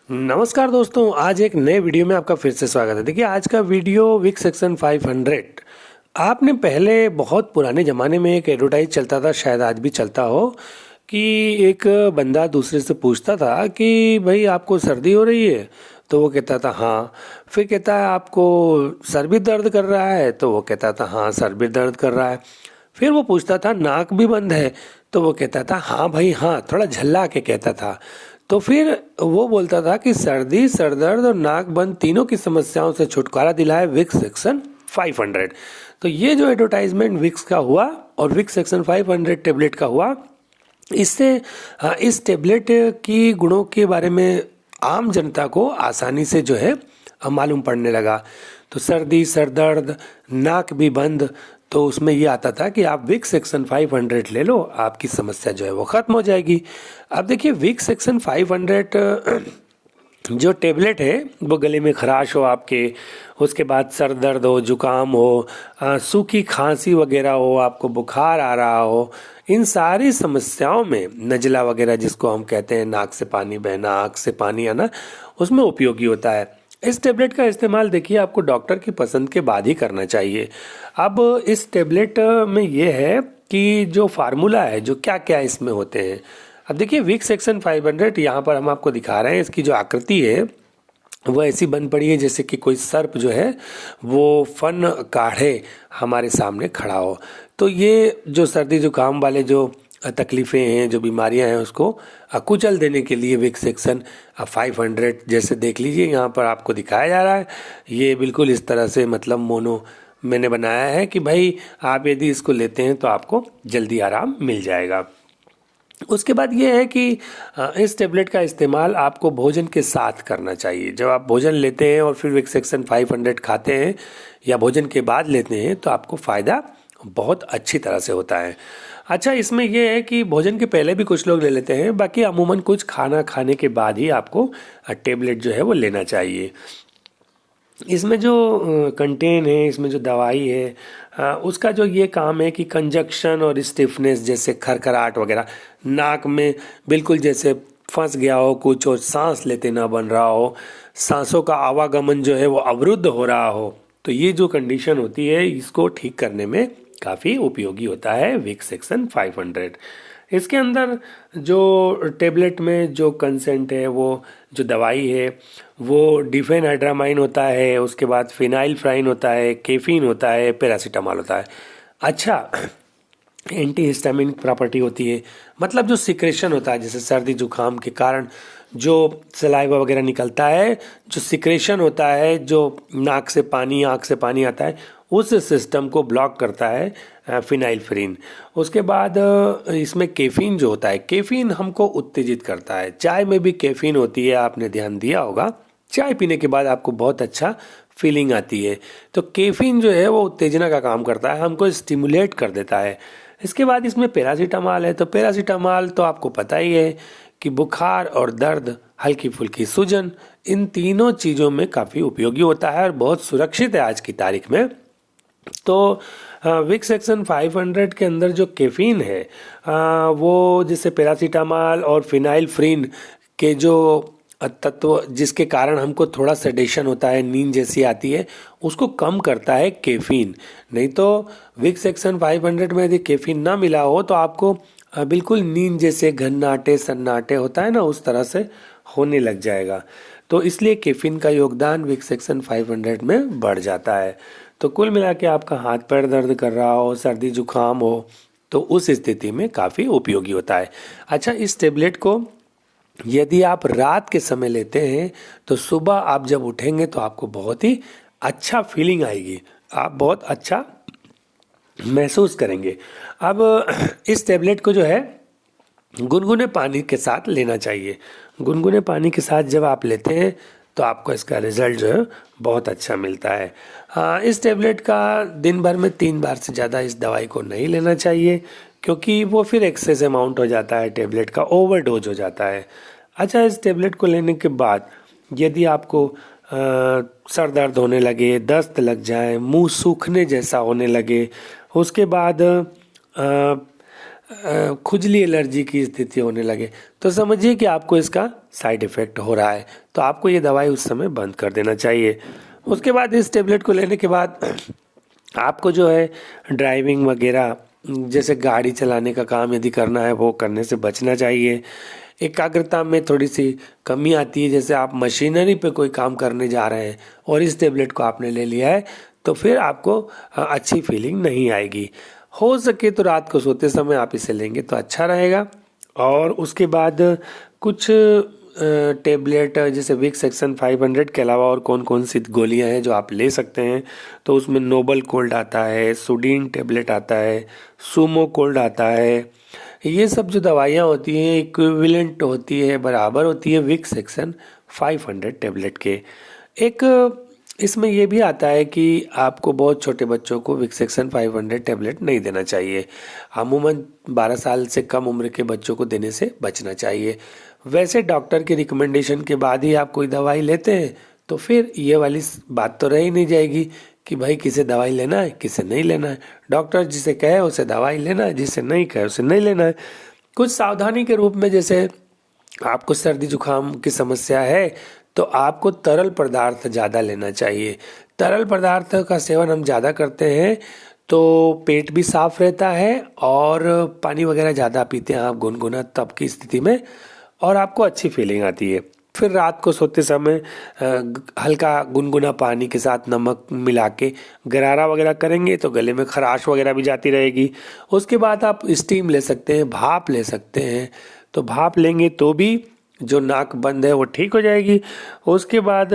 नमस्कार दोस्तों, आज एक नए वीडियो में आपका फिर से स्वागत है। देखिए, आज का वीडियो विक्स सेक्शन 500। आपने पहले बहुत पुराने ज़माने में एक एडवर्टाइज चलता था, शायद आज भी चलता हो, कि एक बंदा दूसरे से पूछता था कि भाई आपको सर्दी हो रही है, तो वो कहता था हाँ। फिर कहता है आपको सर भी दर्द कर रहा है, तो वो कहता था हाँ सर भी दर्द कर रहा है। फिर वो पूछता था नाक भी बंद है, तो वो कहता था हाँ भाई हाँ, थोड़ा झल्ला के कहता था। तो फिर वो बोलता था कि सर्दी, सर दर्द और नाक बंद तीनों की समस्याओं से छुटकारा दिलाए विक्स सेक्शन 500। तो ये जो एडवर्टाइजमेंट विक्स का हुआ और विक्स सेक्शन 500 टेबलेट का हुआ, इससे इस टेबलेट की गुणों के बारे में आम जनता को आसानी से जो है मालूम पड़ने लगा। तो सर्दी, सर दर्द, नाक भी बंद, तो उसमें ये आता था कि आप विक्स सेक्शन 500 ले लो, आपकी समस्या जो है वो ख़त्म हो जाएगी। अब देखिए, विक्स सेक्शन 500 जो टेबलेट है वो गले में खराश हो आपके, उसके बाद सर दर्द हो, जुकाम हो, सूखी खांसी वगैरह हो, आपको बुखार आ रहा हो, इन सारी समस्याओं में नज़ला वगैरह जिसको हम कहते हैं, नाक से पानी बहना, आँख से पानी आना, उसमें उपयोगी होता है। इस टेबलेट का इस्तेमाल देखिए आपको डॉक्टर की पसंद के बाद ही करना चाहिए। अब इस टेबलेट में ये है कि जो फार्मूला है, जो क्या क्या इसमें होते हैं। अब देखिए, विक्स सेक्शन 500 यहाँ पर हम आपको दिखा रहे हैं। इसकी जो आकृति है वो ऐसी बन पड़ी है जैसे कि कोई सर्प जो है वो फन काढ़े हमारे सामने खड़ा हो। तो ये जो सर्दी जुकाम वाले जो तकलीफ़ें हैं, जो बीमारियां हैं, उसको कुचल देने के लिए विक्स सेक्शन 500 जैसे देख लीजिए यहाँ पर आपको दिखाया जा रहा है। ये बिल्कुल इस तरह से मतलब मोनो मैंने बनाया है कि भाई आप यदि इसको लेते हैं तो आपको जल्दी आराम मिल जाएगा। उसके बाद ये है कि इस टेबलेट का इस्तेमाल आपको भोजन के साथ करना चाहिए। जब आप भोजन लेते हैं और फिर विक्स सेक्शन 500 खाते हैं या भोजन के बाद लेते हैं तो आपको फ़ायदा बहुत अच्छी तरह से होता है। अच्छा, इसमें यह है कि भोजन के पहले भी कुछ लोग ले लेते हैं, बाकी अमूमन कुछ खाना खाने के बाद ही आपको टेबलेट जो है वो लेना चाहिए। इसमें जो कंटेन है, इसमें जो दवाई है, उसका जो ये काम है कि कंजक्शन और स्टिफनेस, जैसे खरखराहट वगैरह, नाक में बिल्कुल जैसे फंस गया हो कुछ और सांस लेते ना बन रहा हो, सांसों का आवागमन जो है वो अवरुद्ध हो रहा हो, तो ये जो कंडीशन होती है इसको ठीक करने में काफ़ी उपयोगी होता है विक्स सेक्शन 500। इसके अंदर जो टेबलेट में जो कंसेंट है, वो जो दवाई है वो डिफेनहाइड्रामाइन होता है, उसके बाद फिनाइलफ्राइन होता है, केफीन होता है, पैरासीटामॉल होता है। अच्छा, एंटी हिस्टामिन प्रॉपर्टी होती है, मतलब जो सिक्रेशन होता है, जैसे सर्दी जुकाम के कारण जो सलाइवा वगैरह निकलता है, जो सिक्रेशन होता है, जो नाक से पानी, आँख से पानी आता है, उस सिस्टम को ब्लॉक करता है फिनाइलफ्रीन। उसके बाद इसमें कैफीन जो होता है, कैफीन हमको उत्तेजित करता है। चाय में भी कैफीन होती है, आपने ध्यान दिया होगा, चाय पीने के बाद आपको बहुत अच्छा फीलिंग आती है। तो कैफीन जो है वो उत्तेजना का काम करता है, हमको स्टिमुलेट कर देता है। इसके बाद इसमें पैरासीटामॉल है, तो पैरासीटामॉल तो आपको पता ही है कि बुखार और दर्द, हल्की फुल्की सूजन, इन तीनों चीज़ों में काफ़ी उपयोगी होता है और बहुत सुरक्षित है आज की तारीख में। तो विक्स सेक्शन 500 के अंदर जो कैफीन है, वो जैसे पैरासीटामॉल और फिनाइलफ्रीन के जो तत्व जिसके कारण हमको थोड़ा सेडेशन होता है, नींद जैसी आती है, उसको कम करता है कैफीन। नहीं तो विक्स सेक्शन 500 में यदि कैफीन ना मिला हो तो आपको बिल्कुल नींद जैसे घन्नाटे सन्नाटे होता है ना, उस तरह से होने लग जाएगा। तो इसलिए कैफीन का योगदान विक्स सेक्शन 500 में बढ़ जाता है। तो कुल मिला के आपका हाथ पैर दर्द कर रहा हो, सर्दी जुकाम हो, तो उस स्थिति में काफ़ी उपयोगी होता है। अच्छा, इस टेबलेट को यदि आप रात के समय लेते हैं तो सुबह आप जब उठेंगे तो आपको बहुत ही अच्छा फीलिंग आएगी, आप बहुत अच्छा महसूस करेंगे। अब इस टेबलेट को जो है गुनगुने पानी के साथ लेना चाहिए। गुनगुने पानी के साथ जब आप लेते हैं तो आपको इसका रिजल्ट जो है बहुत अच्छा मिलता है। हाँ, इस टेबलेट का दिन भर में 3 बार से ज़्यादा इस दवाई को नहीं लेना चाहिए, क्योंकि वो फिर एक्सेस अमाउंट हो जाता है, टेबलेट का ओवरडोज हो जाता है। अच्छा, इस टेबलेट को लेने के बाद यदि आपको सर दर्द होने लगे, दस्त लग जाए, मुंह सूखने जैसा होने लगे, उसके बाद खुजली एलर्जी की स्थिति होने लगे, तो समझिए कि आपको इसका साइड इफ़ेक्ट हो रहा है, तो आपको ये दवाई उस समय बंद कर देना चाहिए। उसके बाद इस टेबलेट को लेने के बाद आपको जो है ड्राइविंग वगैरह, जैसे गाड़ी चलाने का काम यदि करना है वो करने से बचना चाहिए। एकाग्रता में थोड़ी सी कमी आती है, जैसे आप मशीनरी पे कोई काम करने जा रहे हैं और इस टेबलेट को आपने ले लिया है तो फिर आपको अच्छी फीलिंग नहीं आएगी। हो सके तो रात को सोते समय आप इसे लेंगे तो अच्छा रहेगा। और उसके बाद कुछ टेबलेट जैसे विक्स एक्शन 500 के अलावा और कौन कौन सी गोलियां हैं जो आप ले सकते हैं, तो उसमें नोबल कोल्ड आता है, सुडीन टेबलेट आता है, सूमो कोल्ड आता है। ये सब जो दवाइयाँ होती हैं इक्विवेलेंट होती है, बराबर होती है विक्स एक्शन 500 टेबलेट के। एक इसमें यह भी आता है कि आपको बहुत छोटे बच्चों को विक्स एक्शन 500 टेबलेट नहीं देना चाहिए। अमूमन 12 साल से कम उम्र के बच्चों को देने से बचना चाहिए। वैसे डॉक्टर के रिकमेंडेशन के बाद ही आप कोई दवाई लेते हैं तो फिर ये वाली बात तो रह ही नहीं जाएगी कि भाई किसे दवाई लेना है किसे नहीं लेना है। डॉक्टर जिसे कहे उसे दवाई लेना है, जिसे नहीं कहे उसे नहीं लेना है। कुछ सावधानी के रूप में, जैसे आपको सर्दी जुकाम की समस्या है तो आपको तरल पदार्थ ज़्यादा लेना चाहिए। तरल पदार्थ का सेवन हम ज़्यादा करते हैं तो पेट भी साफ रहता है और पानी वगैरह ज़्यादा पीते हैं आप गुनगुना तब की स्थिति में, और आपको अच्छी फीलिंग आती है। फिर रात को सोते समय हल्का गुनगुना पानी के साथ नमक मिला के गरारा वगैरह करेंगे तो गले में खराश वगैरह भी जाती रहेगी। उसके बाद आप स्टीम ले सकते हैं, भाप ले सकते हैं, तो भाप लेंगे तो भी जो नाक बंद है वो ठीक हो जाएगी। उसके बाद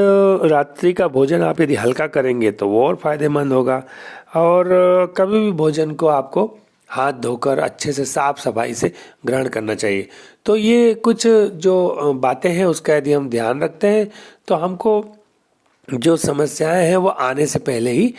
रात्रि का भोजन आप यदि हल्का करेंगे तो वो और फायदेमंद होगा। और कभी भी भोजन को आपको हाथ धोकर अच्छे से साफ सफाई से ग्रहण करना चाहिए। तो ये कुछ जो बातें हैं उसका यदि हम ध्यान रखते हैं तो हमको जो समस्याएं हैं वो आने से पहले ही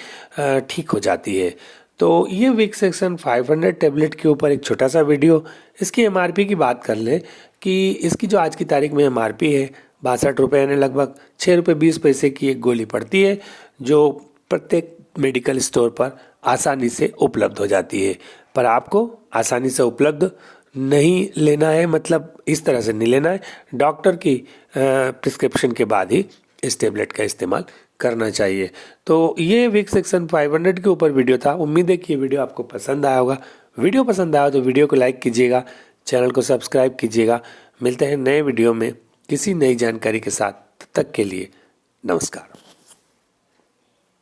ठीक हो जाती है। तो ये विक्स एक्शन 500 टेबलेट के ऊपर एक छोटा सा वीडियो। इसकी एमआरपी की बात कर लें कि इसकी जो आज की तारीख में एमआरपी है 62 रुपये, यानी लगभग 6 रुपये 20 पैसे की एक गोली पड़ती है, जो प्रत्येक मेडिकल स्टोर पर आसानी से उपलब्ध हो जाती है। पर आपको आसानी से उपलब्ध नहीं लेना है, मतलब इस तरह से नहीं लेना है। डॉक्टर की प्रिस्क्रिप्शन के बाद ही इस टेबलेट का इस्तेमाल करना चाहिए। तो ये विक्स एक्शन 500 के ऊपर वीडियो था। उम्मीद है कि ये वीडियो आपको पसंद आया होगा। वीडियो पसंद आया तो वीडियो को लाइक कीजिएगा, चैनल को सब्सक्राइब कीजिएगा। मिलते हैं नए वीडियो में किसी नई जानकारी के साथ। तब तक के लिए नमस्कार।